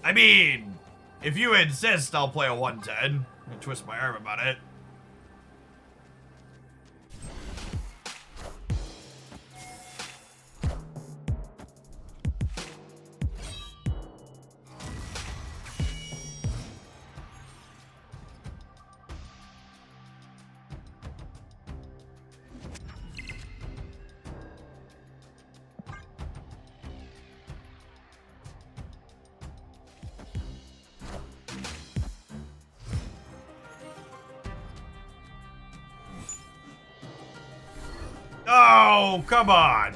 I mean, if you insist, I'll play a 110 and twist my arm about it. Oh, come on.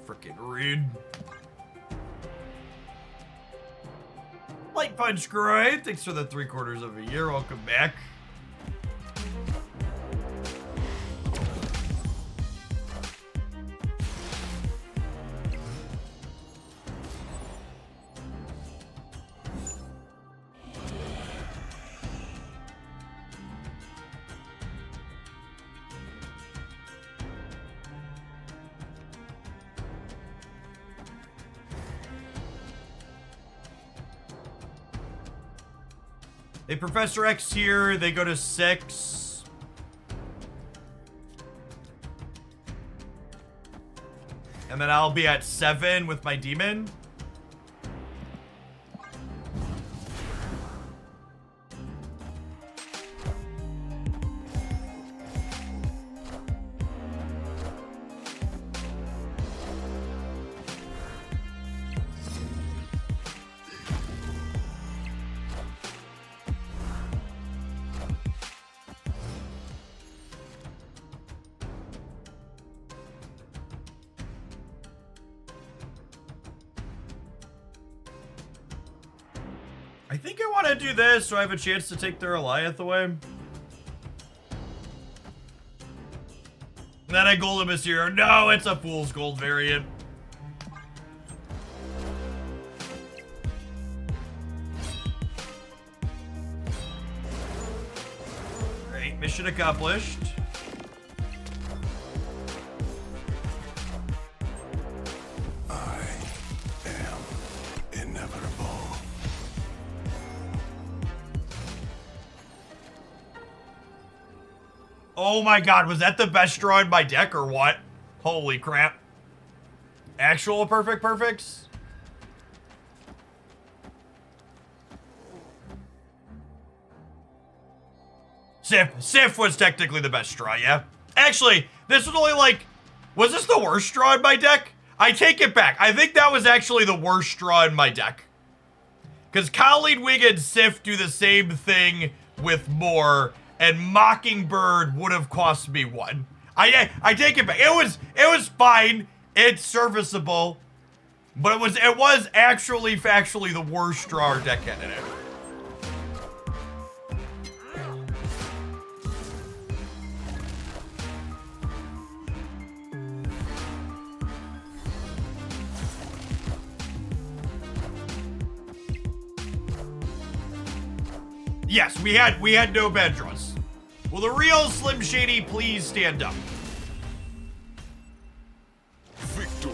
Frickin' rude. Light Punch Groin, thanks for the 3/4 of a year. Welcome back. They Professor X here, they go to 6. And then I'll be at 7 with my demon. I think I want to do this so I have a chance to take their Goliath away. And then I Golden Mysterio. No, it's a Fool's Gold variant. Great, mission accomplished. Oh my god, was that the best draw in my deck or what? Holy crap. Actual perfects? Sif was technically the best draw, yeah? Actually, this was only like, was this the worst draw in my deck? I take it back. I think that was actually the worst draw in my deck. Because Colleen Wing and Sif do the same thing with more, and Mockingbird would have cost me 1. I take it back. It was fine. It's serviceable. But it was actually factually the worst draw our deck had in it. Yes, we had no bad draws. Will the real Slim Shady please stand up? Victory.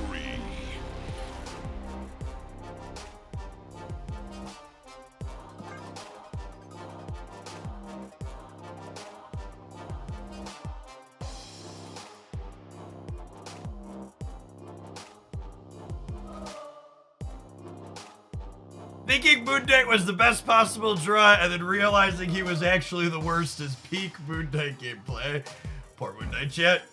Thinking Moon Knight was the best possible draw and then realizing he was actually the worst is peak Moon Knight gameplay. Poor Moon Knight chat.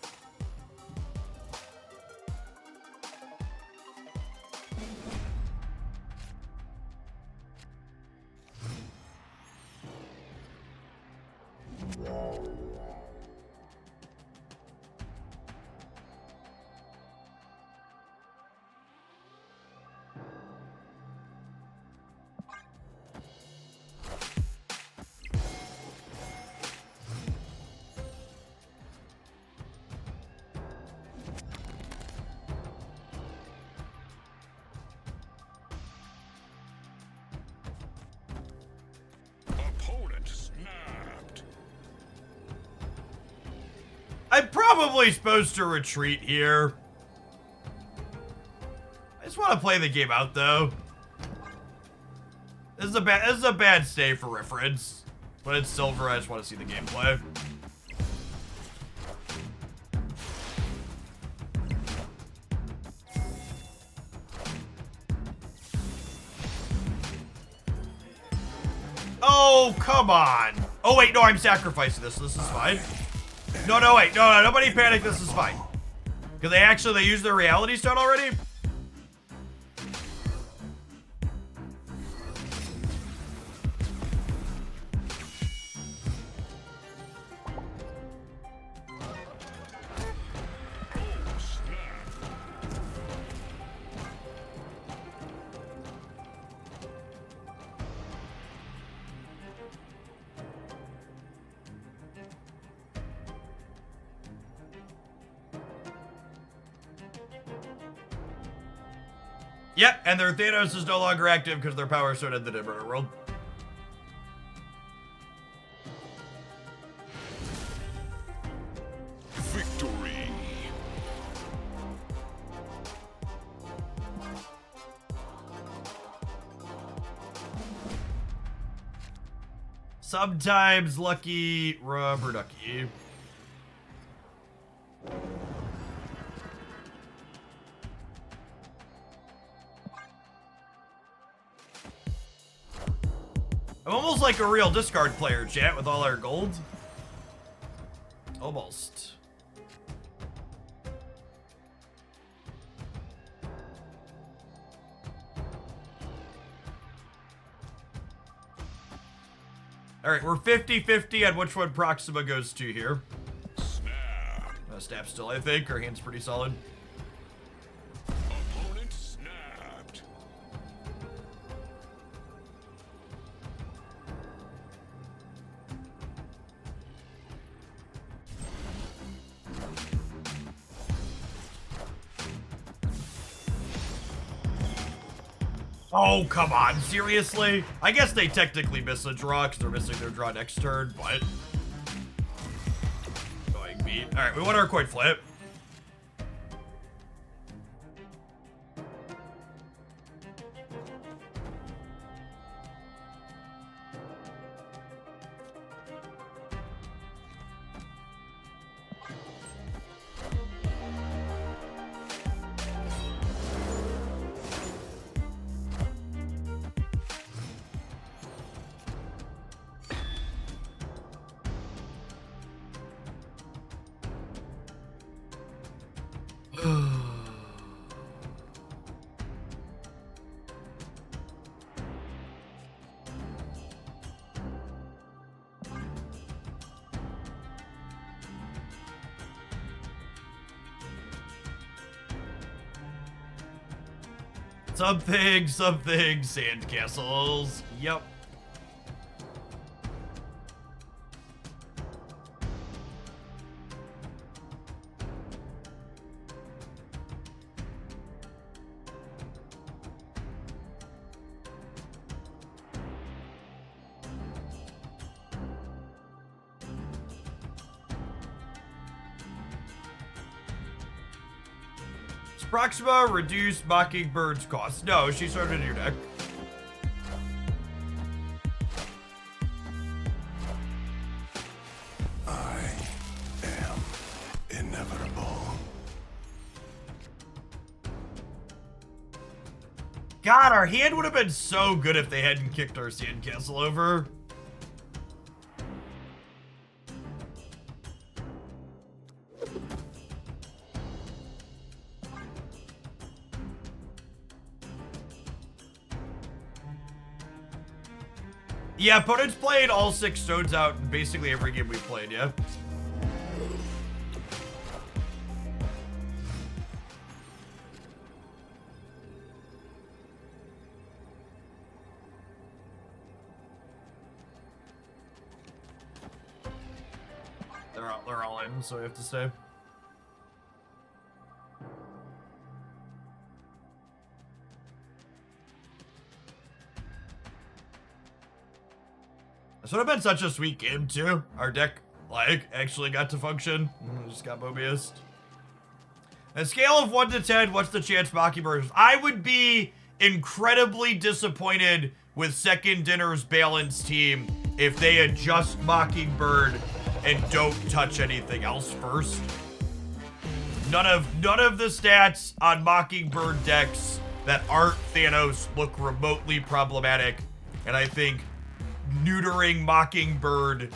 Opponent snapped. I'm probably supposed to retreat here. I just want to play the game out though. This is a bad save for reference, but it's silver. I just want to see the gameplay. Oh, come on. Oh, wait, no, I'm sacrificing this. This is fine. No, wait. No, nobody panic. This is fine. Because they used their reality stone already? Yep, and their Thanos is no longer active because their power stone ended in the Murder World. Victory. Sometimes lucky rubber ducky. I'm almost like a real discard player, chat, with all our gold. Almost. All right, we're 50-50 on which one Proxima goes to here. Snap. Snap still, I think. Our hand's pretty solid. Opponent snapped. Oh, come on. Seriously? I guess they technically miss a draw because they're missing their draw next turn, but... Going beat. Alright, we want our coin flip. Something, sandcastles. Yep. Proxima reduce Mockingbird's cost. No, she started in your deck. I am inevitable. God, our hand would have been so good if they hadn't kicked our sandcastle over. Yeah, opponents played all 6 stones out in basically every game we played, yeah? They're all in, so we have to stay. This would have been such a sweet game, too. Our deck, like, actually got to function. Just got Mobiused. A scale of 1 to 10, what's the chance Mockingbird? I would be incredibly disappointed with Second Dinner's balance team if they adjust Mockingbird and don't touch anything else first. None of the stats on Mockingbird decks that aren't Thanos look remotely problematic, and I think neutering Mockingbird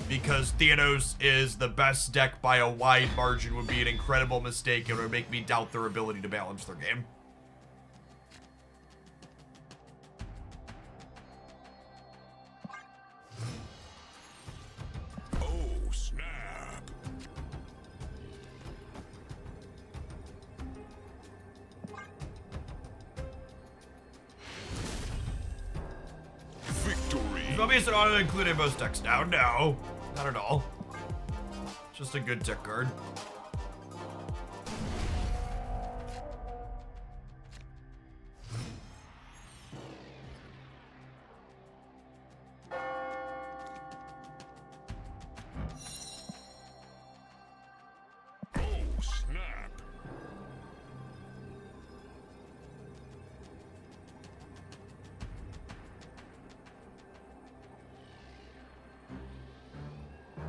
because Thanos is the best deck by a wide margin would be an incredible mistake. It would make me doubt their ability to balance their game. Oh, snap. Victory. You want me to auto include in most decks now? No, not at all. Just a good deck card. Oh, snap.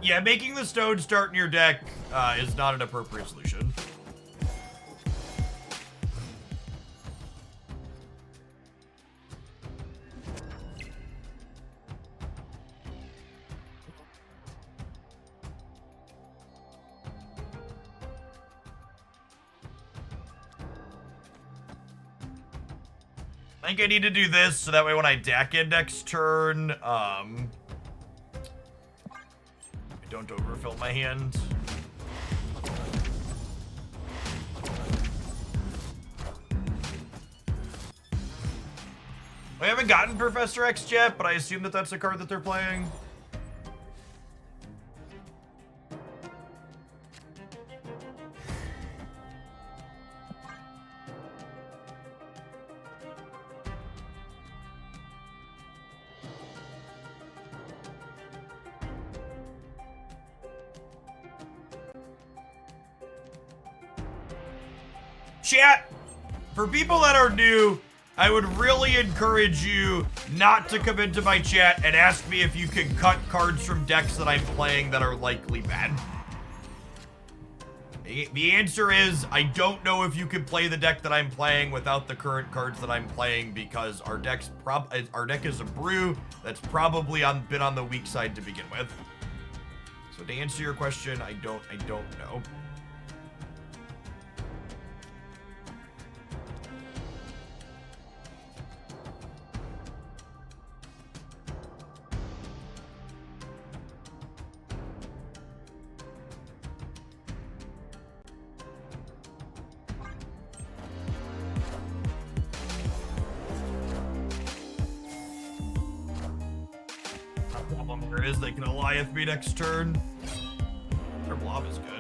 Yeah, making the stone start in your deck is not an appropriate solution. I think I need to do this so that way when I deck in next turn, I don't overfill my hand. I haven't gotten Professor X yet, but I assume that that's a card that they're playing. Chat, for people that are new, I would really encourage you not to come into my chat and ask me if you can cut cards from decks that I'm playing that are likely bad. The answer is, I don't know if you can play the deck that I'm playing without the current cards that I'm playing because our deck is a brew that's probably been on the weak side to begin with. So to answer your question, I don't know. Is they can Goliath me next turn. Their blob is good.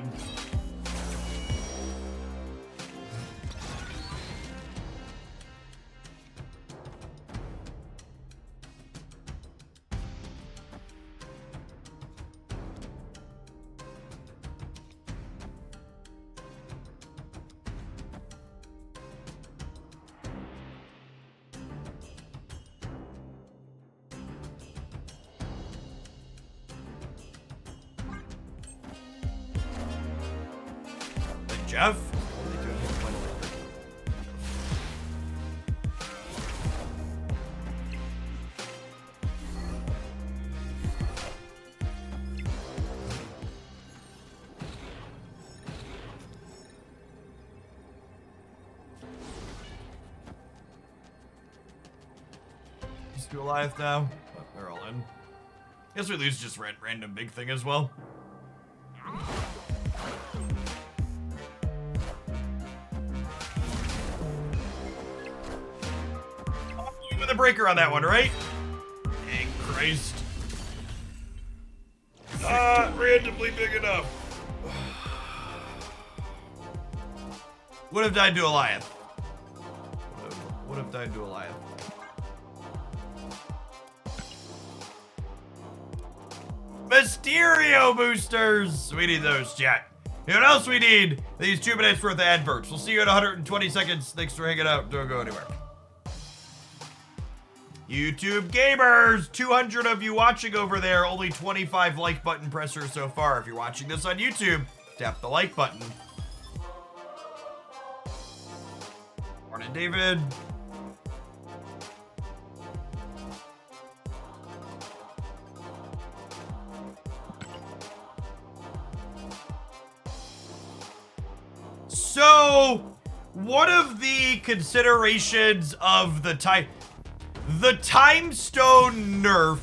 Jeff? Just do Goliath now. Oh, they're all in. Guess we lose just random big thing as well. With a breaker on that one, right? Dang Christ. Randomly big enough. Would have died to Goliath. Would have died to Goliath. Mysterio boosters! We need those, chat. You know what else we need? These 2 minutes worth of adverts. We'll see you in 120 seconds. Thanks for hanging out. Don't go anywhere. YouTube gamers, 200 of you watching over there. Only 25 like button pressers so far. If you're watching this on YouTube, tap the like button. Morning, David. So, one of the considerations of the time stone nerf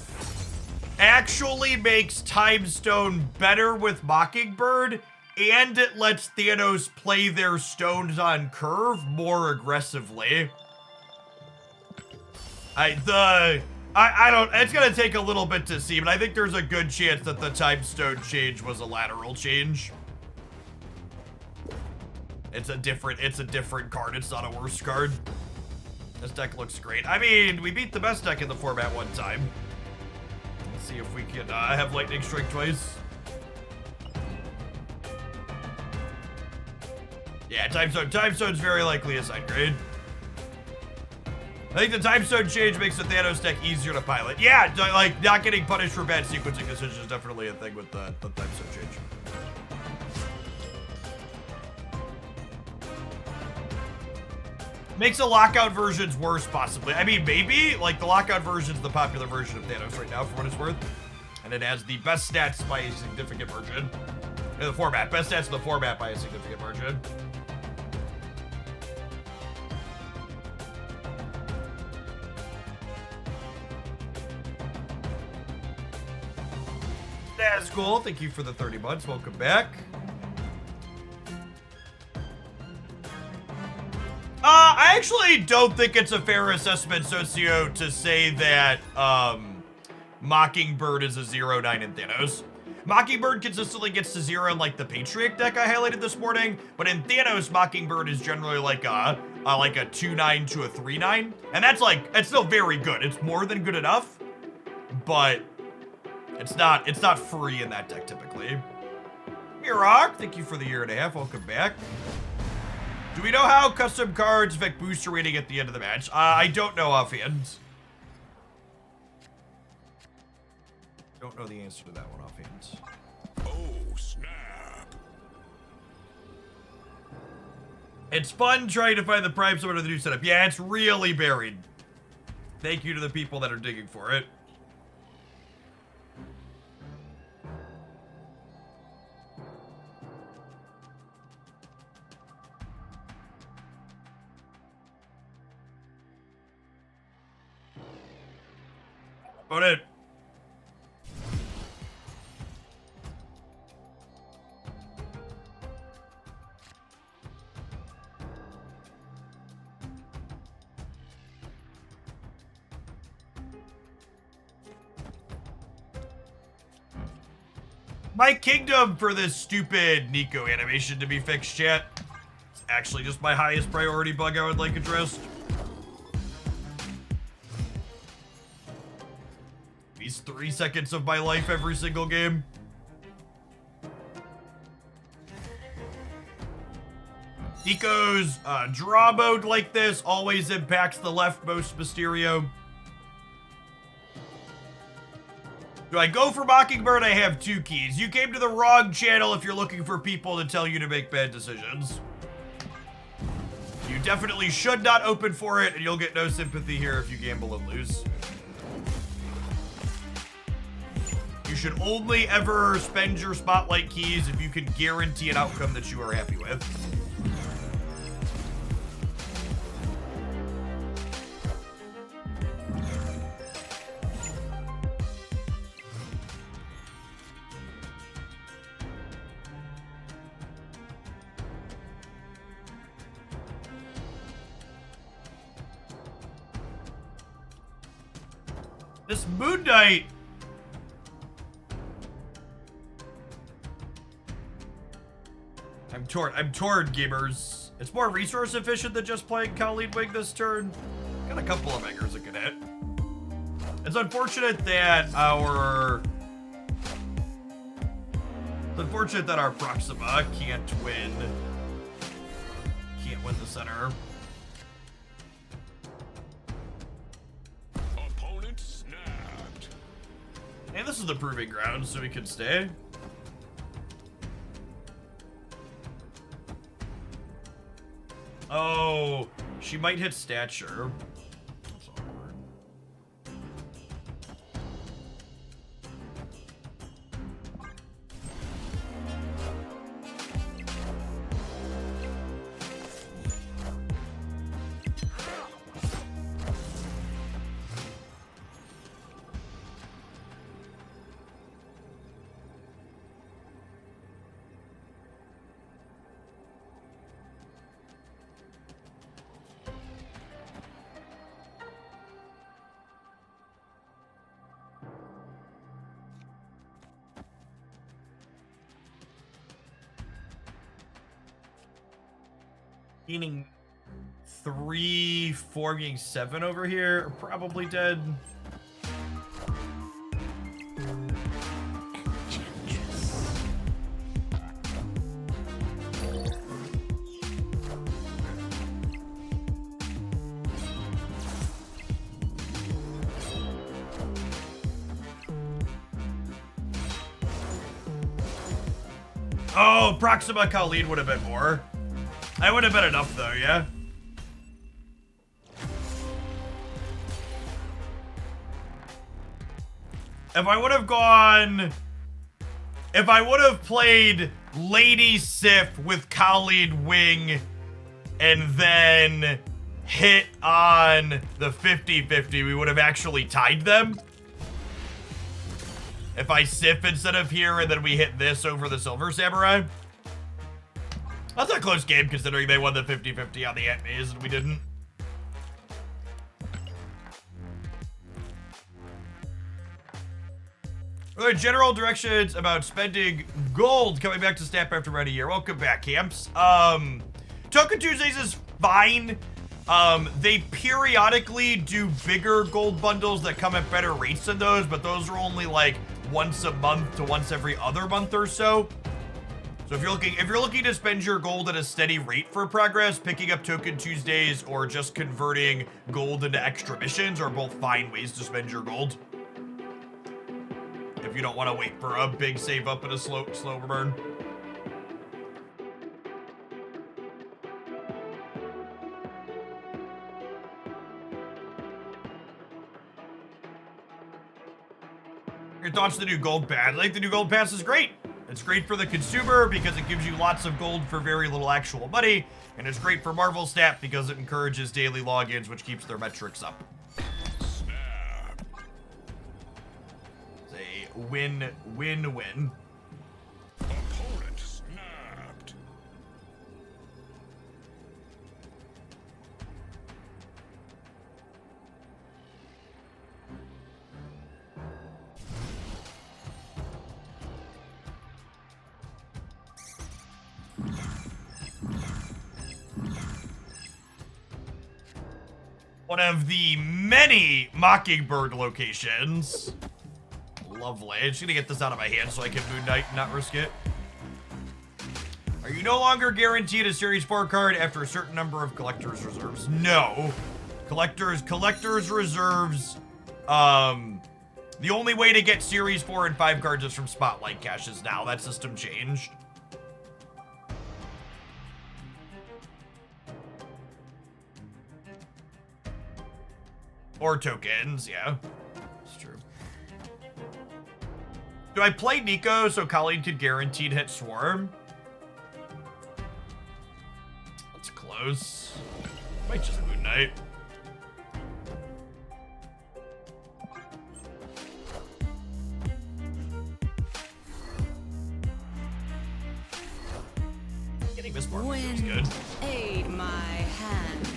actually makes time stone better with Mockingbird, and it lets Thanos play their stones on curve more aggressively. I don't, it's gonna take a little bit to see, but I think there's a good chance that the time stone change was a lateral change. It's a different card. It's not a worse card. This deck looks great. I mean, we beat the best deck in the format one time. Let's see if we can have Lightning Strike twice. Yeah, Time Stone's very likely a side grade. I think the Time Stone change makes the Thanos deck easier to pilot. Yeah, like not getting punished for bad sequencing decisions is definitely a thing with the Time Stone change. Makes the lockout versions worse, possibly. I mean, maybe. Like, the lockout version's the popular version of Thanos right now, for what it's worth. And it has the best stats by a significant margin. In the format. Best stats in the format by a significant margin. That's cool. Thank you for the 30 months. Welcome back. I actually don't think it's a fair assessment, Socio, to say that Mockingbird is a 0-9 in Thanos. Mockingbird consistently gets to 0 in like the Patriot deck I highlighted this morning, but in Thanos, Mockingbird is generally like a 2-9 to a 3-9, and that's like, it's still very good. It's more than good enough, but it's not free in that deck typically. Mirok, thank you for the 1.5 years. Welcome back. Do we know how custom cards affect booster rating at the end of the match? I don't know offhand. Don't know the answer to that one offhand. Oh, snap. It's fun trying to find the prime summon of the new setup. Yeah, it's really buried. Thank you to the people that are digging for it. About it. My kingdom for this stupid Nico animation to be fixed, chat. It's actually just my highest priority bug I would like addressed. These 3 seconds of my life every single game. Nico's draw mode like this always impacts the leftmost Mysterio. Do I go for Mockingbird? I have 2 keys. You came to the wrong channel if you're looking for people to tell you to make bad decisions. You definitely should not open for it, and you'll get no sympathy here if you gamble and lose. You should only ever spend your spotlight keys if you can guarantee an outcome that you are happy with. This Moon Knight. I'm torn, gamers. It's more resource efficient than just playing Colleen Wing this turn. Got a couple of angers it can hit. It's unfortunate that Unfortunate that our Proxima can't win. Can't win the center. Opponent snapped. And this is the proving ground, so we can stay. Oh, she might hit stature. That's awkward. Meaning 3, 4 being 7 over here are probably dead. Oh, Proxima Khalid would have been more. That would have been enough, though, yeah? If I would have gone... If I would have played Lady Sif with Khalid Wing and then hit on the 50-50, we would have actually tied them. If I Sif instead of here and then we hit this over the Silver Samurai. That's a close game considering they won the 50-50 on the Ant Maze and we didn't. What are general directions about spending gold coming back to Snap after about a year? Welcome back, camps. Token Tuesdays is fine. They periodically do bigger gold bundles that come at better rates than those, but those are only like once a month to once every other month or so. So if you're looking to spend your gold at a steady rate for progress, picking up Token Tuesdays or just converting gold into extra missions are both fine ways to spend your gold. If you don't want to wait for a big save up and a slow burn. Your thoughts on the new gold pass? I think the new gold pass is great. It's great for the consumer because it gives you lots of gold for very little actual money, and it's great for Marvel Snap because it encourages daily logins, which keeps their metrics up. Snap. It's a win-win-win. Opponent snapped. One of the many Mockingbird locations. Lovely. I'm just gonna get this out of my hand so I can Moon Knight and not risk it. Are you no longer guaranteed a Series 4 card after a certain number of collector's reserves? No. Collector's reserves, the only way to get Series 4 and 5 cards is from Spotlight caches now. That system changed. Or tokens, yeah. That's true. Do I play Nico so Colleen could guaranteed hit Swarm? That's close. Might just Moon Knight. Getting Miss Marvel feels good. Aid my hand.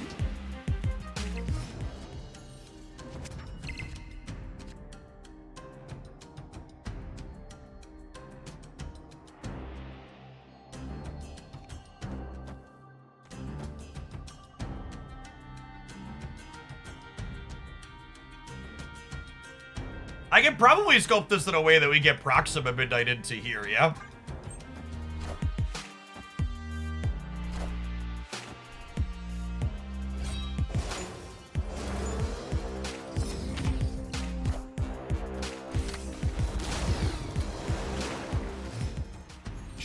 I can probably sculpt this in a way that we get Proxima Midnight into here, yeah?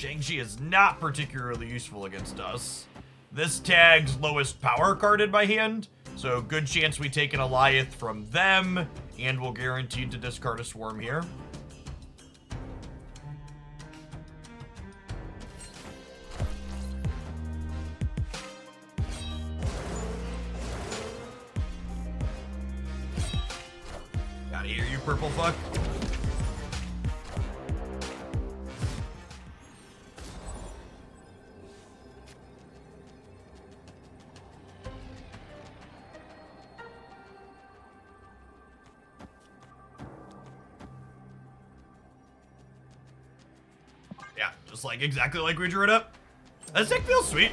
Shang-Chi is not particularly useful against us. This tags lowest power card in my hand, so good chance we take an Alioth from them, and we're guaranteed to discard a Swarm here. Outta here, you purple fuck. Yeah, just like exactly like we drew it up. This deck feels sweet.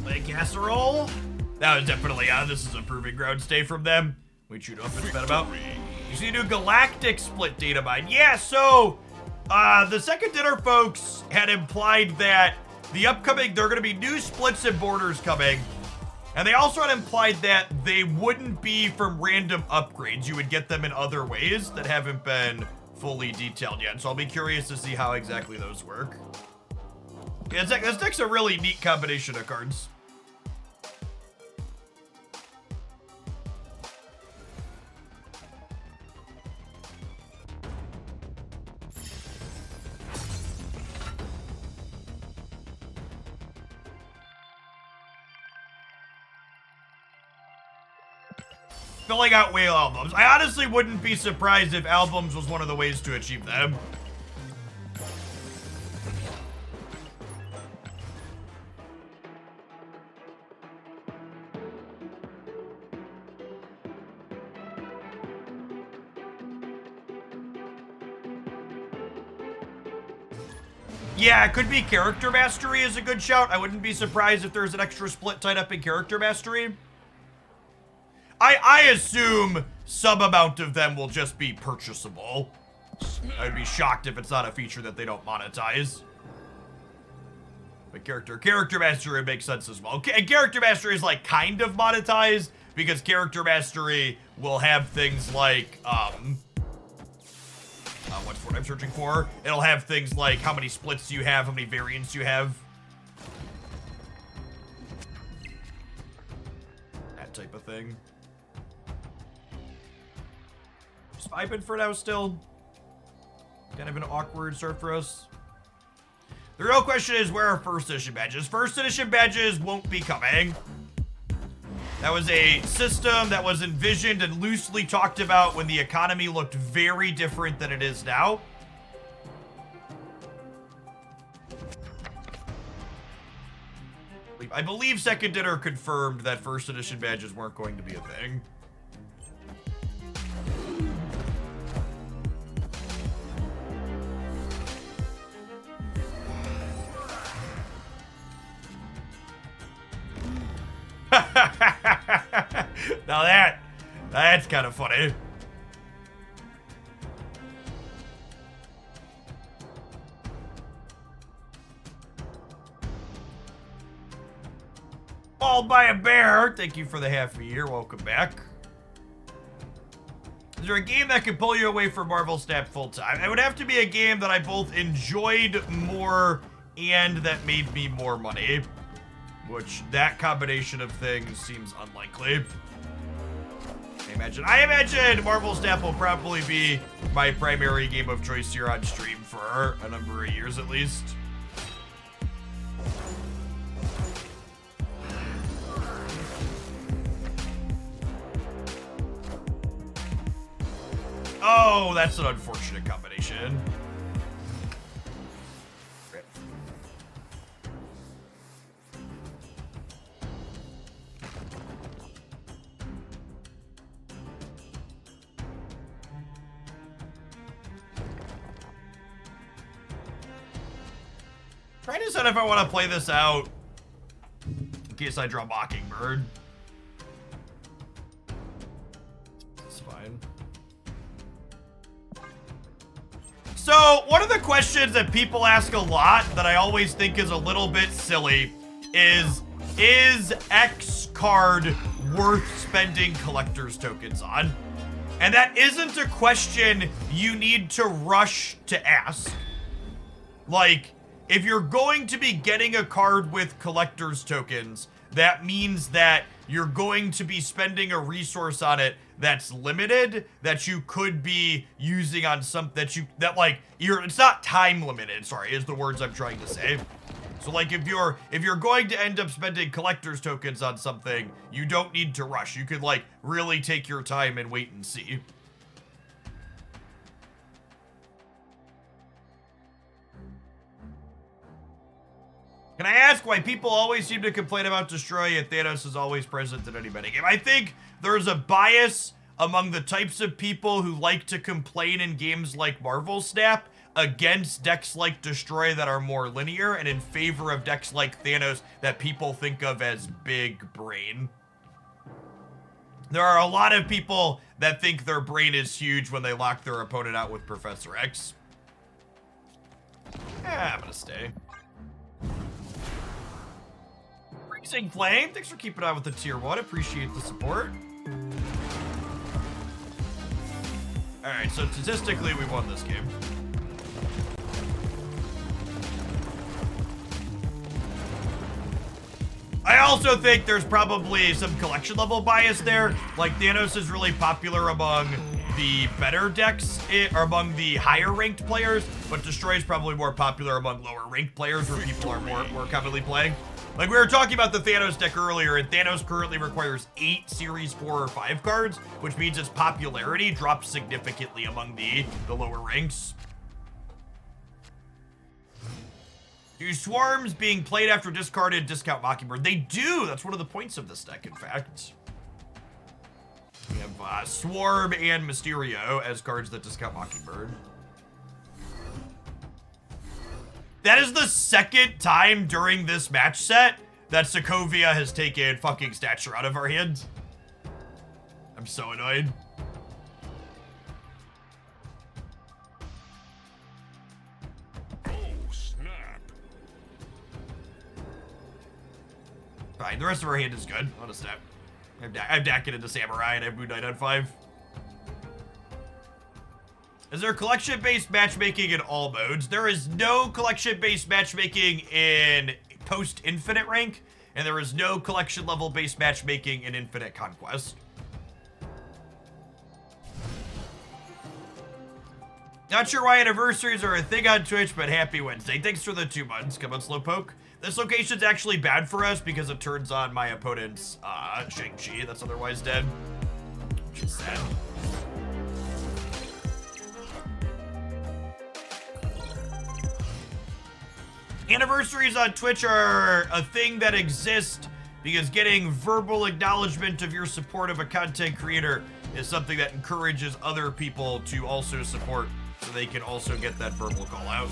Play casserole. That was definitely this is a proving ground stay from them. We chewed up and sped about. You see new galactic split data mine. Yeah, so the second dinner folks had implied that the upcoming, there are going to be new splits and borders coming. And they also had implied that they wouldn't be from random upgrades. You would get them in other ways that haven't been fully detailed yet. So I'll be curious to see how exactly those work. Yeah, this deck's a really neat combination of cards. Filling out whale albums. I honestly wouldn't be surprised if albums was one of the ways to achieve them. Yeah, it could be character mastery is a good shout. I wouldn't be surprised if there's an extra split tied up in character mastery. I assume some amount of them will just be purchasable. I'd be shocked if it's not a feature that they don't monetize. But character mastery makes sense as well. And character mastery is like kind of monetized because character mastery will have things like what's what I'm searching for? It'll have things like how many splits you have, how many variants you have. That type of thing. Just vibing for now still. Kind of an awkward start for us. The real question is where are first edition badges? First edition badges won't be coming. That was a system that was envisioned and loosely talked about when the economy looked very different than it is now. I believe Second Dinner confirmed that first edition badges weren't going to be a thing. Now that's kind of funny. Mauled by a bear. Thank you for the half a year. Welcome back. Is there a game that could pull you away from Marvel Snap full time? It would have to be a game that I both enjoyed more and that made me more money. Which, that combination of things seems unlikely. I imagine Marvel Snap will probably be my primary game of choice here on stream for a number of years at least. Oh, that's an unfortunate combination. Trying to decide if I want to play this out in case I draw Mockingbird. It's fine. So, one of the questions that people ask a lot that I always think is a little bit silly is, is X card worth spending collector's tokens on? And that isn't a question you need to rush to ask. Like, if you're going to be getting a card with collector's tokens, that means that you're going to be spending a resource on it that's limited, that you could be using on some, it's not time limited, sorry, is the words I'm trying to say. So like if you're going to end up spending collector's tokens on something, you don't need to rush. You could like really take your time and wait and see. Can I ask why people always seem to complain about Destroy and Thanos is always present in any metagame? I think there's a bias among the types of people who like to complain in games like Marvel Snap against decks like Destroy that are more linear and in favor of decks like Thanos that people think of as big brain. There are a lot of people that think their brain is huge when they lock their opponent out with Professor X. I'm gonna stay. Freezing Flame, thanks for keeping on with the tier 1. Appreciate the support. Alright, so statistically we won this game. I also think there's probably some collection level bias there. Like Thanos is really popular among the better decks, or among the higher ranked players, but Destroy is probably more popular among lower ranked players where people are more commonly playing. Like we were talking about the Thanos deck earlier, and Thanos currently requires 8 Series 4 or 5 cards, which means its popularity drops significantly among the lower ranks. Do swarms being played after discarded discount Mockingbird? They do! That's one of the points of this deck, in fact. We have Swarm and Mysterio as cards that discount Mockingbird. That is the second time during this match set that Sokovia has taken fucking Stature out of our hands. I'm so annoyed. Oh, snap. Fine, the rest of our hand is good. On a step. I've Dakin into Samurai and I have Moon Knight on 5. Is there collection-based matchmaking in all modes? There is no collection-based matchmaking in post-Infinite rank, and there is no collection-level-based matchmaking in Infinite Conquest. Not sure why anniversaries are a thing on Twitch, but happy Wednesday. Thanks for the 2 months. Come on, Slowpoke. This location's actually bad for us because it turns on my opponent's Shang-Chi that's otherwise dead, which is sad. Anniversaries on Twitch are a thing that exist because getting verbal acknowledgement of your support of a content creator is something that encourages other people to also support so they can also get that verbal call out.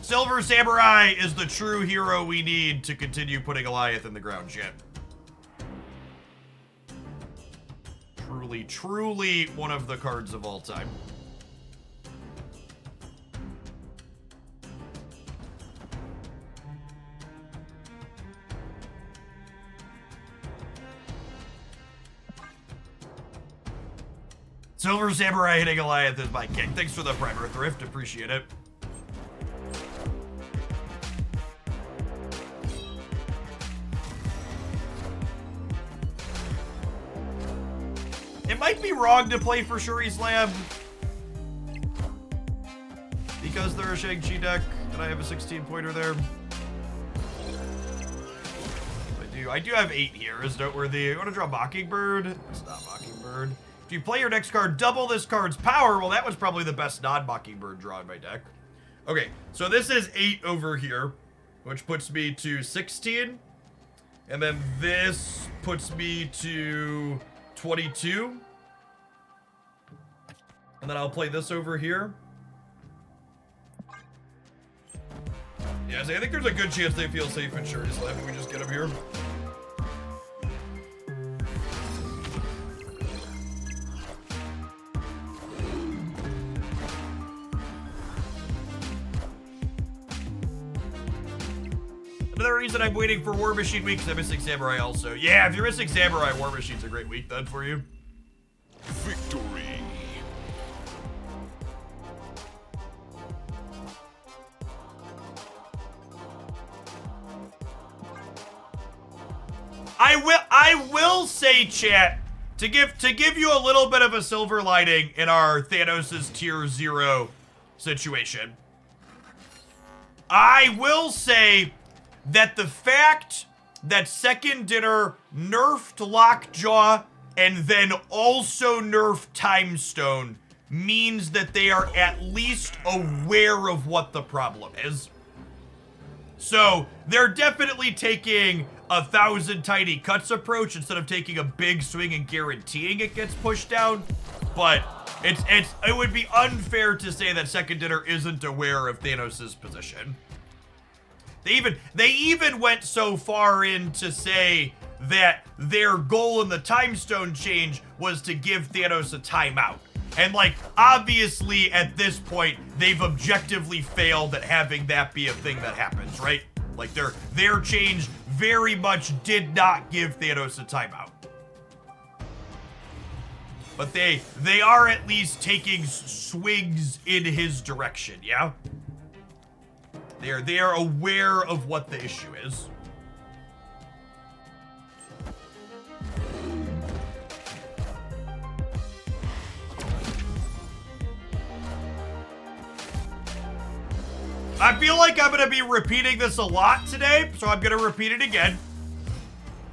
Silver Samurai is the true hero we need to continue putting Goliath in the ground shit. Truly, truly one of the cards of all time. Silver Samurai hitting Goliath is my king. Thanks for the primer thrift, appreciate it. It might be wrong to play for Shuri's Lab because they're a Shang-Chi deck and I have a 16-pointer there. I do have 8 here, is noteworthy. You want to draw Mockingbird? It's not Mockingbird. If you play your next card, double this card's power. Well, that was probably the best non-Mockingbird draw in my deck. Okay, so this is 8 over here, which puts me to 16. And then this puts me to 22. And then I'll play this over here. Yeah, so I think there's a good chance they feel safe in Shuri's Lab if we just get them here. Another reason I'm waiting for War Machine Week is I'm missing Samurai also. Yeah, if you're missing Samurai, War Machine's a great week then for you. Victory. I will say, chat, to give you a little bit of a silver lining in our Thanos' tier 0 situation. I will say that the fact that Second Dinner nerfed Lockjaw and then also nerfed Time Stone means that they are at least aware of what the problem is. So they're definitely taking 1,000 tiny cuts approach instead of taking a big swing and guaranteeing it gets pushed down. But it would be unfair to say that Second Dinner isn't aware of Thanos' position. They even went so far in to say that their goal in the Time Stone change was to give Thanos a timeout. And like, obviously at this point, they've objectively failed at having that be a thing that happens, right? Like their change very much did not give Thanos a timeout. But they are at least taking swings in his direction, yeah? They are aware of what the issue is. I feel like I'm gonna be repeating this a lot today, so I'm gonna repeat it again.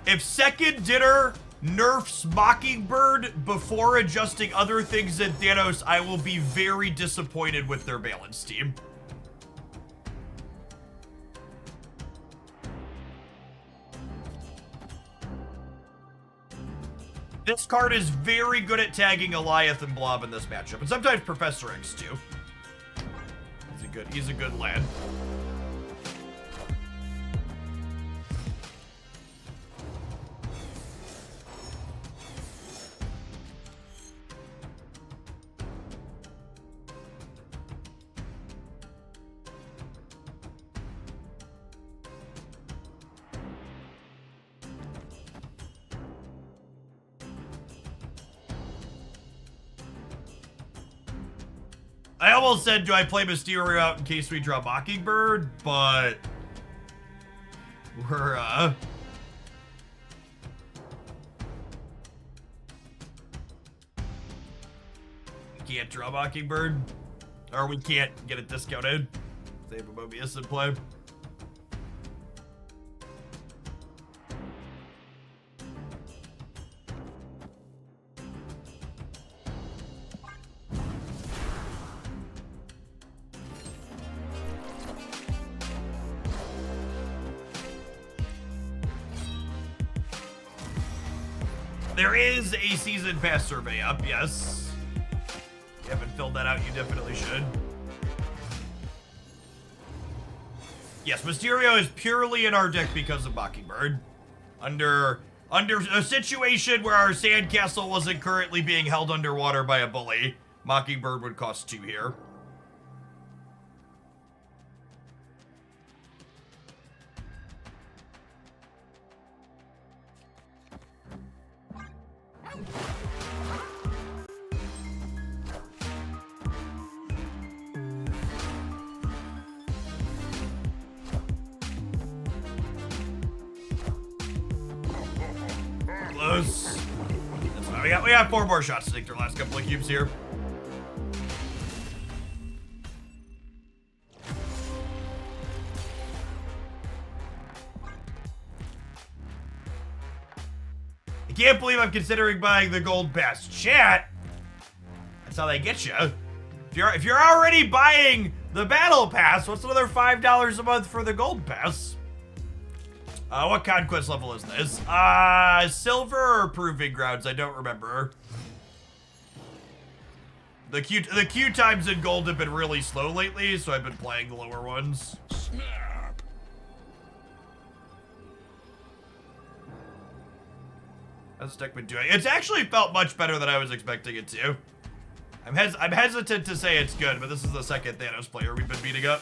If Second Dinner nerfs Mockingbird before adjusting other things in Thanos, I will be very disappointed with their balance team. This card is very good at tagging Goliath and Blob in this matchup, and sometimes Professor X too. He's a good lad. I almost said, do I play Mysterio out in case we draw Mockingbird? But we're, we can't draw Mockingbird. Or we can't get it discounted. Save a Mobius in play. There is a season pass survey up, yes. If you haven't filled that out, you definitely should. Yes, Mysterio is purely in our deck because of Mockingbird. Under a situation where our sandcastle wasn't currently being held underwater by a bully, Mockingbird would cost 2 here. Close. That's fine. We got 4 more shots to take their last couple of cubes here. I can't believe I'm considering buying the gold pass. Chat. That's how they get you. If you're already buying the battle pass, what's another $5 a month for the gold pass? What conquest level is this? Silver or Proving Grounds? I don't remember. The queue times in gold have been really slow lately, so I've been playing the lower ones. Snap. How's the deck been doing? It's actually felt much better than I was expecting it to. I'm hesitant to say it's good, but this is the second Thanos player we've been beating up.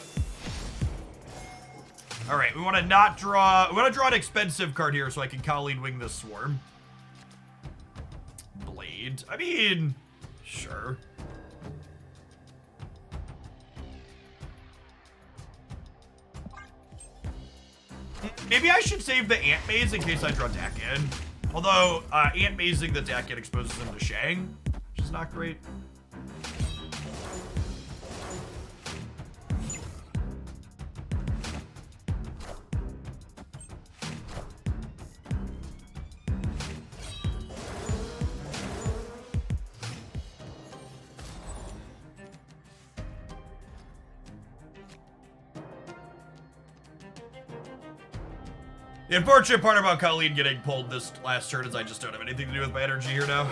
All right, we want to not draw. We want to draw an expensive card here so I can Colleen Wing this Swarm. Blade. I mean, sure. Maybe I should save the Ant Maze in case I draw Dakin. Although, Ant Mazing the Dakin exposes him to Shang, which is not great. The unfortunate part about Colleen getting pulled this last turn is I just don't have anything to do with my energy here now.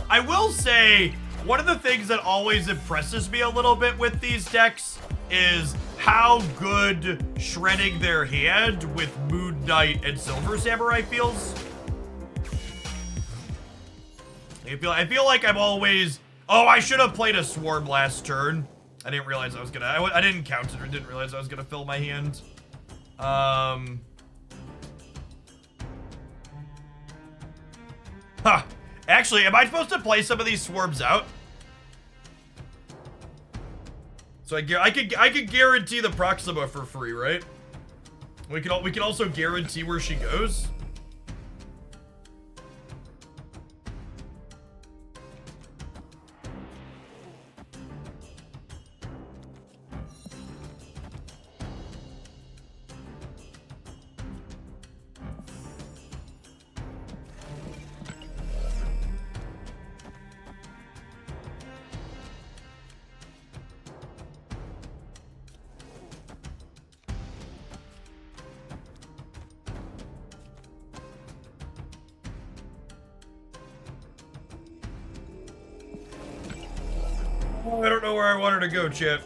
I will say, one of the things that always impresses me a little bit with these decks is how good shredding their hand with Moon Knight and Silver Samurai feels. I feel like I'm always... Oh, I should have played a Swarm last turn. I didn't realize I was gonna... I didn't count it or didn't realize I was gonna fill my hand. Huh. Actually, am I supposed to play some of these Swarms out? So I could guarantee the Proxima for free, right? We can also guarantee where she goes. I don't know where I want her to go, Chip.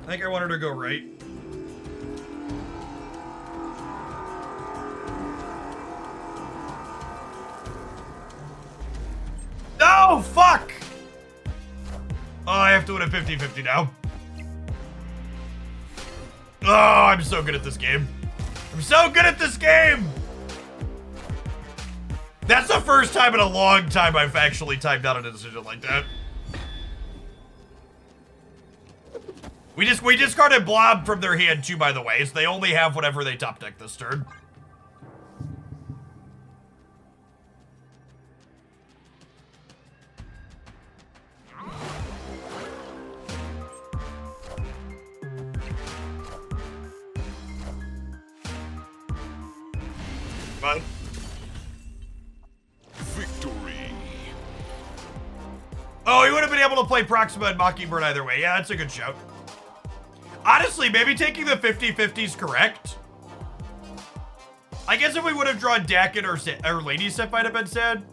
I think I want her to go right. No, fuck! Oh, I have to win a 50-50 now. Oh, I'm so good at this game. I'm so good at this game! That's the first time in a long time I've actually timed out a decision like that. We discarded Blob from their hand too, by the way, so they only have whatever they top deck this turn. Fine. Victory. Oh, he would have been able to play Proxima and Mockingbird either way. Yeah, that's a good shout. Honestly, maybe taking the 50-50 is correct. I guess if we would have drawn Dakin or Lady Sif might have been sad.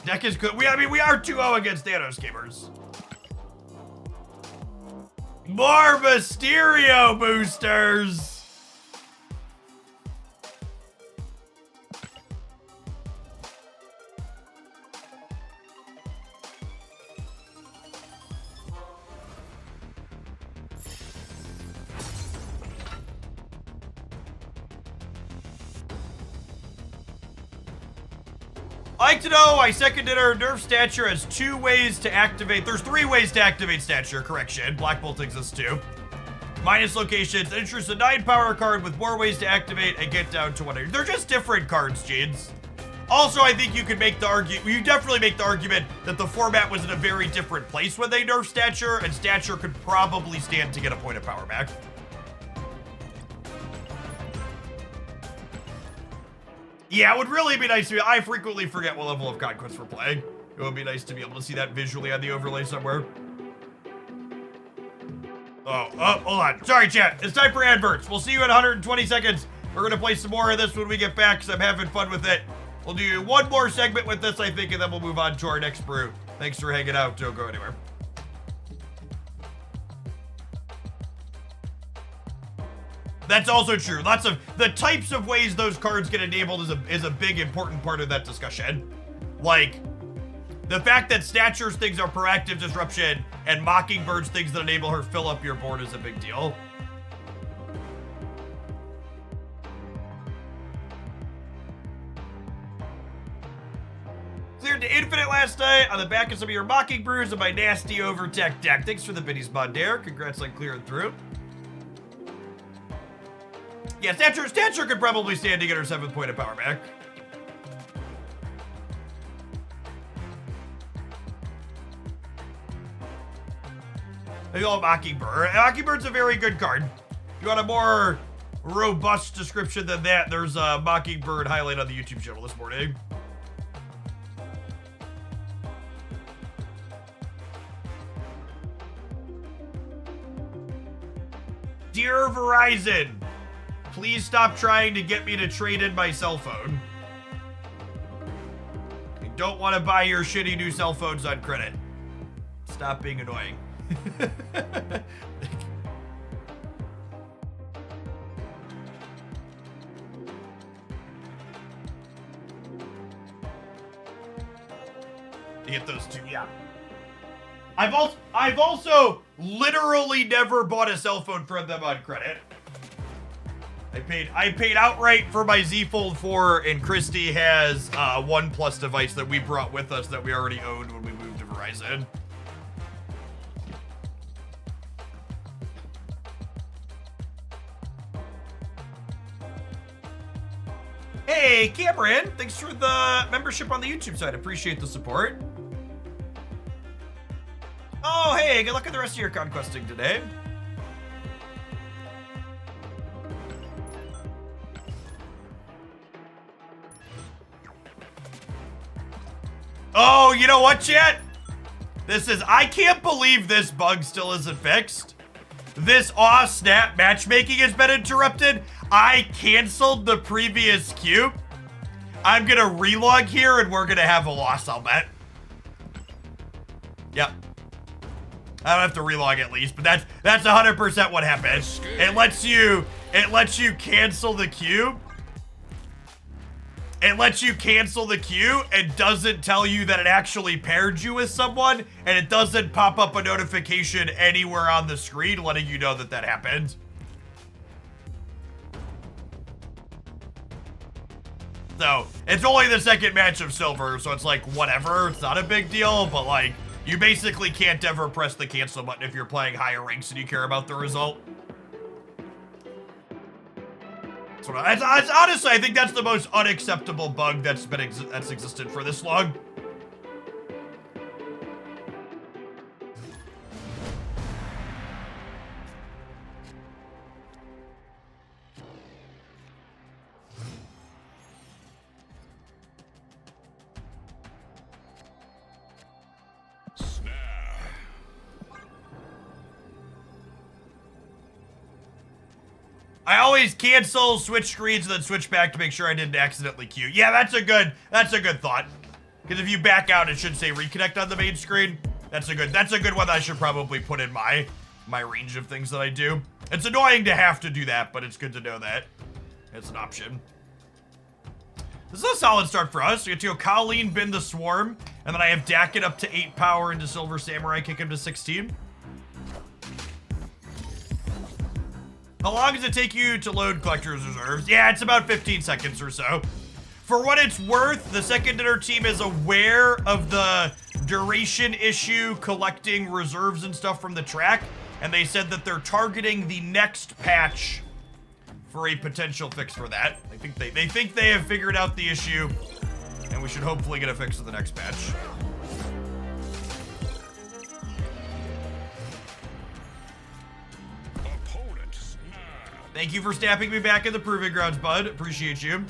Deck is good. I mean, we are 2-0 against Thanos gamers. More Mysterio boosters. I like to know, I seconded her. Nerf Stature has 2 ways to activate. There's 3 ways to activate Stature, correction. Black Bolt exists too. Minus locations, enters a 9 power card with more ways to activate and get down to 1. They're just different cards, Jeans. Also, I think you could make the argument, you definitely make the argument that the format was in a very different place when they nerfed Stature, and Stature could probably stand to get a point of power back. Yeah, it would really be nice to be. I frequently forget what level of Conquest we're playing. It would be nice to be able to see that visually on the overlay somewhere. Oh, hold on. Sorry, chat. It's time for adverts. We'll see you in 120 seconds. We're going to play some more of this when we get back because I'm having fun with it. We'll do one more segment with this, I think, and then we'll move on to our next brew. Thanks for hanging out. Don't go anywhere. That's also true. Lots of the types of ways those cards get enabled is a big important part of that discussion. Like the fact that Snatcher's things are proactive disruption and Mockingbird's things that enable her fill up your board is a big deal. Cleared to Infinite last night on the back of some of your Mockingbirds and my nasty Overtech deck. Thanks for the biddies, Mondare. Congrats on clearing through. Yeah, Snatcher could probably stand to get her 7th point of power back. Maybe all Mockingbird. Mockingbird's a very good card. If you want a more robust description than that, there's a Mockingbird highlight on the YouTube channel this morning. Dear Verizon, please stop trying to get me to trade in my cell phone. I don't want to buy your shitty new cell phones on credit. Stop being annoying. You get those two, yeah. I've also literally never bought a cell phone from them on credit. I paid outright for my Z Fold 4, and Christy has a OnePlus device that we brought with us that we already owned when we moved to Verizon. Hey, Cameron, thanks for the membership on the YouTube side. Appreciate the support. Oh, hey, good luck with the rest of your conquesting today. Oh, you know what, chat? I can't believe this bug still isn't fixed. This snap matchmaking has been interrupted. I canceled the previous cube. I'm gonna relog here and we're gonna have a loss, I'll bet. Yep. I don't have to relog at least, but that's 100% what happened. It lets you cancel the queue. It lets you cancel the queue and doesn't tell you that it actually paired you with someone, and it doesn't pop up a notification anywhere on the screen letting you know that that happened. So, it's only the second match of silver, so it's like, whatever, it's not a big deal, but like, you basically can't ever press the cancel button if you're playing higher ranks and you care about the result. Honestly, I think that's the most unacceptable bug that's existed for this long. I always cancel, switch screens, and then switch back to make sure I didn't accidentally queue. Yeah, that's a good thought. Because if you back out, it should say reconnect on the main screen. That's a good one that I should probably put in my range of things that I do. It's annoying to have to do that, but it's good to know that it's an option. This is a solid start for us. We get to go Colleen, bin the Swarm, and then I have Dackett up to 8 power into Silver Samurai, kick him to 16. How long does it take you to load Collector's Reserves? Yeah, it's about 15 seconds or so. For what it's worth, the second dinner team is aware of the duration issue collecting reserves and stuff from the track, and they said that they're targeting the next patch for a potential fix for that. They think they have figured out the issue, and we should hopefully get a fix in the next patch. Thank you for snapping me back in the Proving Grounds, bud. Appreciate you.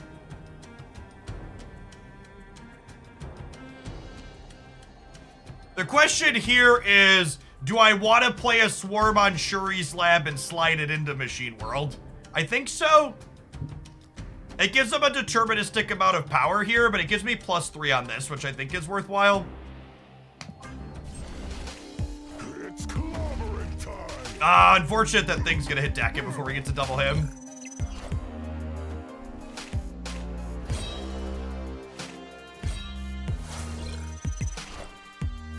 The question here is, do I want to play a Swarm on Shuri's Lab and slide it into Machine World? I think so. It gives them a deterministic amount of power here, but it gives me +3 on this, which I think is worthwhile. It's clobbering time. Unfortunate that thing's gonna hit Dackett before we get to double him.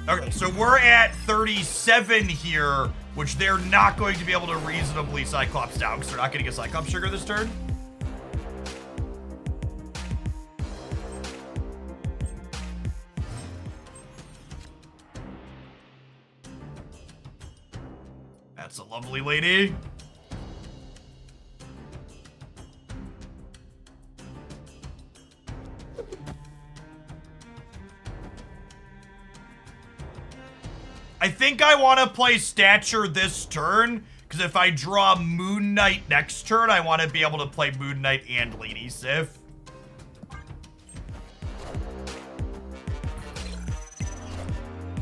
Okay, so we're at 37 here, which they're not going to be able to reasonably Cyclops down because they're not getting a Cyclops trigger this turn. That's a lovely lady. I think I want to play Stature this turn, because if I draw Moon Knight next turn, I want to be able to play Moon Knight and Lady Sif.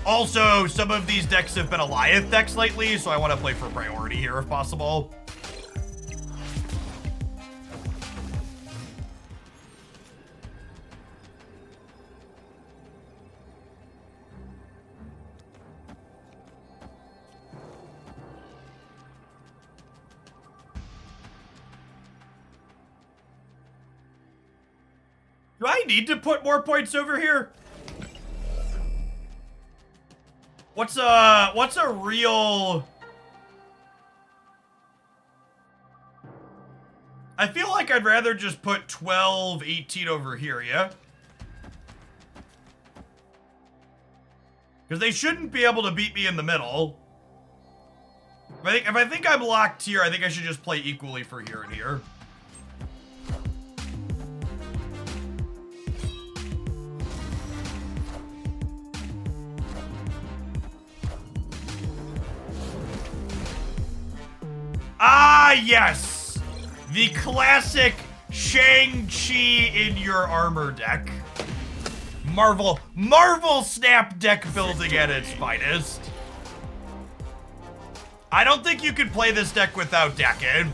Also, some of these decks have been Alioth decks lately, so I want to play for priority here if possible. Do I need to put more points over here? What's a real... I feel like I'd rather just put 12, 18 over here, yeah? Because they shouldn't be able to beat me in the middle. If I think I'm locked here, I think I should just play equally for here and here. Ah, yes! The classic Shang-Chi in your armor deck. Marvel Snap deck building at its finest. I don't think you could play this deck without Dakin.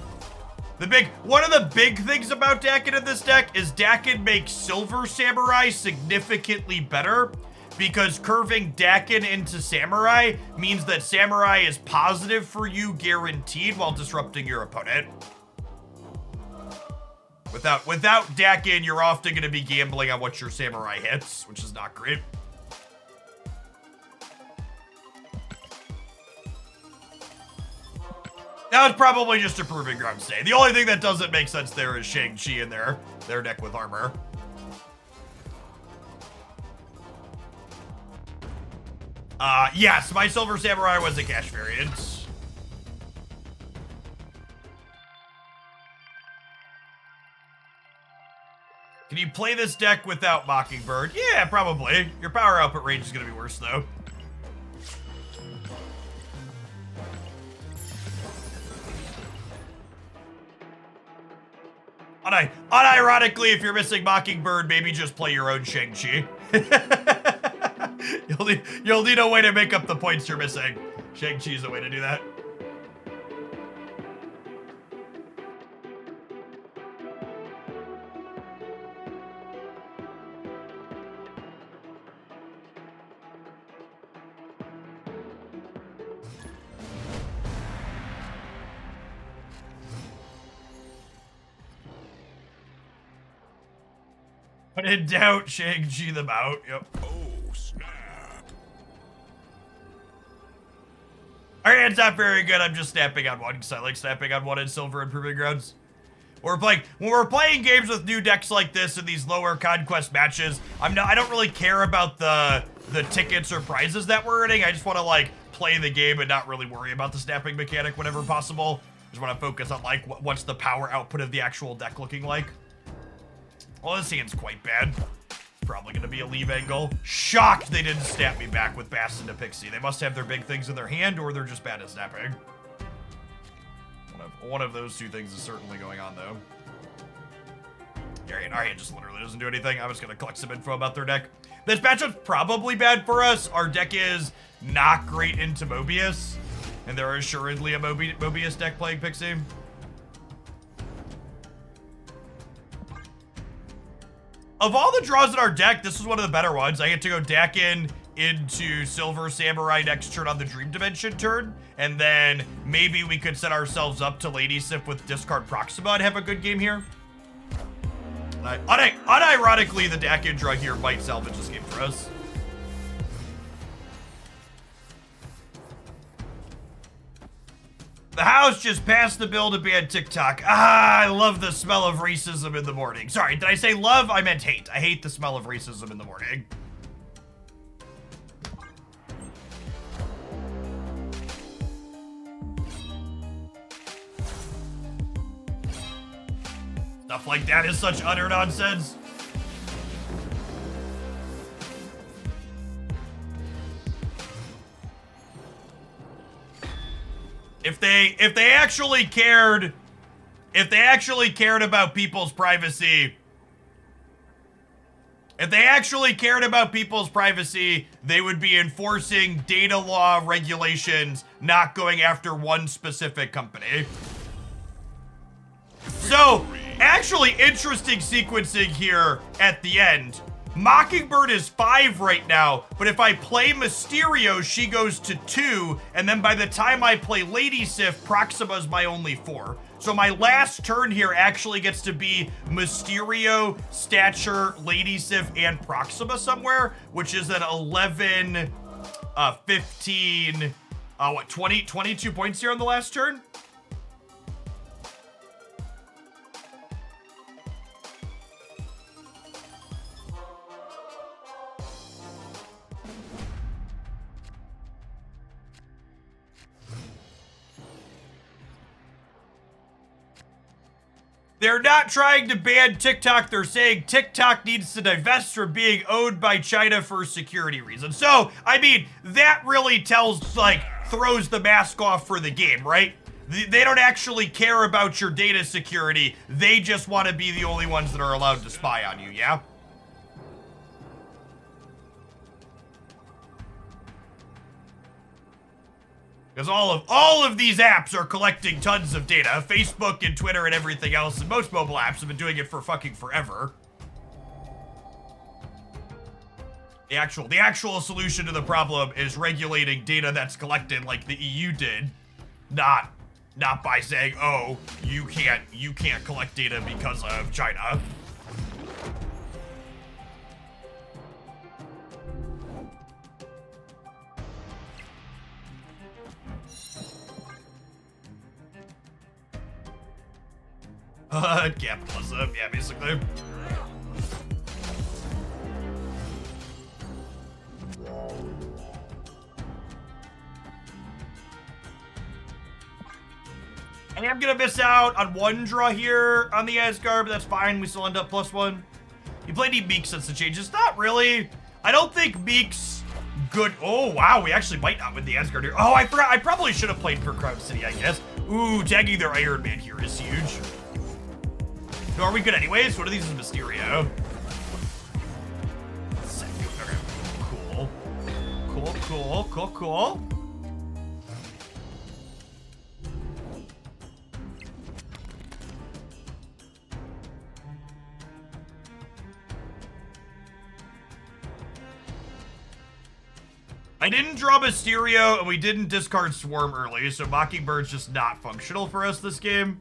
One of the big things about Dakin in this deck is Dakin makes Silver Samurai significantly better, because curving Dakin into Samurai means that Samurai is positive for you guaranteed while disrupting your opponent. Without Dakin, you're often going to be gambling on what your Samurai hits, which is not great. That was probably just a proving ground stay. The only thing that doesn't make sense there is Shang-Chi in their deck with armor. Yes, my Silver Samurai was a cash variant. Can you play this deck without Mockingbird? Yeah, probably. Your power output range is going to be worse, though. Unironically, if you're missing Mockingbird, maybe just play your own Shang-Chi. You'll need a way to make up the points you're missing. Shang-Chi's a way to do that. When in doubt, Shang-Chi them out. Yep. Oh, snap. Our hand's not very good. I'm just snapping on one because I like snapping on one in Silver and Proving Grounds. When we're playing games with new decks like this in these lower conquest matches, I don't really care about the tickets or prizes that we're earning. I just want to like play the game and not really worry about the snapping mechanic whenever possible. Just want to focus on like what's the power output of the actual deck looking like. Well, this hand's quite bad. It's probably going to be a leave angle. Shocked they didn't snap me back with Bastion to Pixie. They must have their big things in their hand, or they're just bad at snapping. One of those two things is certainly going on, though. Our hand just literally doesn't do anything. I'm just going to collect some info about their deck. This matchup's probably bad for us. Our deck is not great into Mobius, and there is assuredly a Mobius deck playing Pixie. Of all the draws in our deck, this is one of the better ones. I get to go Dakin into Silver Samurai next turn on the Dream Dimension turn, and then maybe we could set ourselves up to Lady Sif with discard Proxima and have a good game here. Unironically, the Dakin draw here might salvage this game for us. The House just passed the bill to ban TikTok. Ah, I love the smell of racism in the morning. Sorry, did I say love? I meant hate. I hate the smell of racism in the morning. Stuff like that is such utter nonsense. If they actually cared about people's privacy, they would be enforcing data law regulations, not going after one specific company. So, actually interesting sequencing here at the end. Mockingbird is 5 right now, but if I play Mysterio, she goes to 2, and then by the time I play Lady Sif, Proxima's my only 4. So my last turn here actually gets to be Mysterio, Stature, Lady Sif, and Proxima somewhere, which is an 11, 15, 22 points here on the last turn? They're not trying to ban TikTok. They're saying TikTok needs to divest from being owned by China for security reasons. So, I mean, that really throws the mask off for the game, right? They don't actually care about your data security. They just want to be the only ones that are allowed to spy on you, yeah? Because all of these apps are collecting tons of data. Facebook and Twitter and everything else, and most mobile apps have been doing it for fucking forever. The actual solution to the problem is regulating data that's collected like the EU did, not by saying, oh, you can't collect data because of China. Capitalism, yeah, basically. I am gonna miss out on one draw here on the Asgard, but that's fine. We still end up +1. You played any Meek since the changes? Not really. I don't think Meek's good. Oh, wow, we actually might not win the Asgard here. Oh, I forgot. I probably should have played for Crown City, I guess. Ooh, tagging their Iron Man here is huge. So are we good anyways? What are these in Mysterio? Cool. Cool. I didn't draw Mysterio, and we didn't discard Swarm early, so Mockingbird's just not functional for us this game.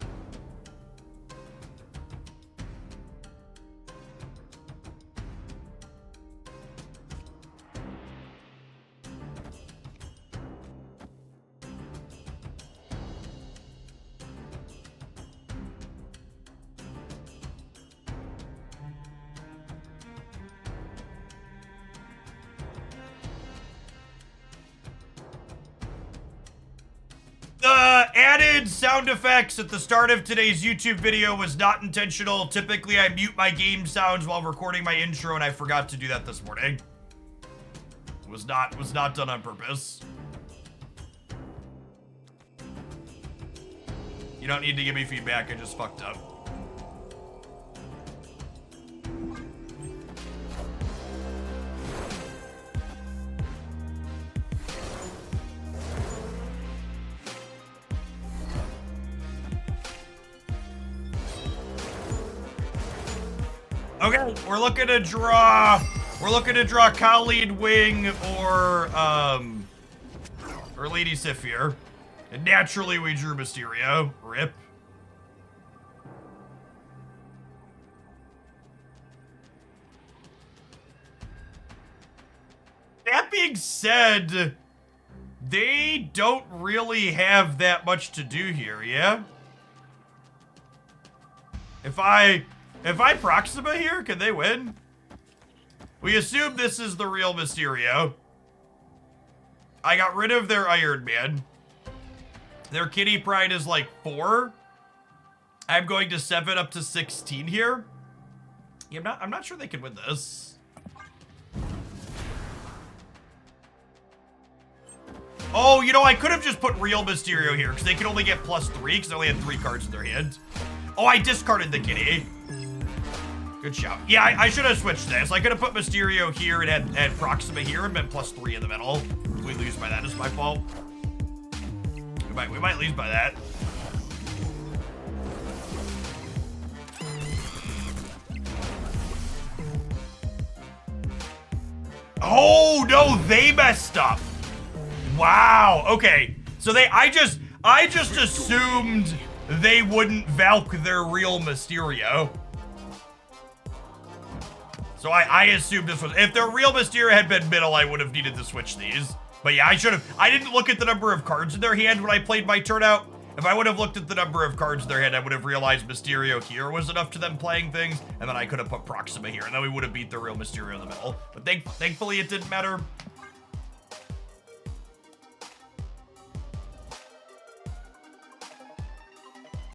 Added sound effects at the start of today's YouTube video was not intentional. Typically, I mute my game sounds while recording my intro, and I forgot to do that this morning. Was not done on purpose. You don't need to give me feedback. I just fucked up. Okay, we're looking to draw Khalid Wing or Lady Sif here. And naturally we drew Mysterio. RIP. That being said, They don't really have that much to do here, yeah? If I Proxima here, can they win? We assume this is the real Mysterio. I got rid of their Iron Man. Their Kitty Pride is like 4. I'm going to 7 up to 16 here. Yeah, I'm not sure they can win this. Oh, you know, I could have just put real Mysterio here because they could only get +3 because they only had 3 cards in their hand. Oh, I discarded the Kitty. Good shout. Yeah, I should have switched this. I could have put Mysterio here and had Proxima here and been +3 in the middle. If we lose by that, it's my fault. We might lose by that. Oh no, they messed up. Wow. Okay. So I just assumed they wouldn't Valk their real Mysterio. So I assumed this was, if their real Mysterio had been middle, I would have needed to switch these. But yeah, I didn't look at the number of cards in their hand when I played my turnout. If I would have looked at the number of cards in their hand, I would have realized Mysterio here was enough to them playing things, and then I could have put Proxima here, and then we would have beat the real Mysterio in the middle. But thankfully it didn't matter.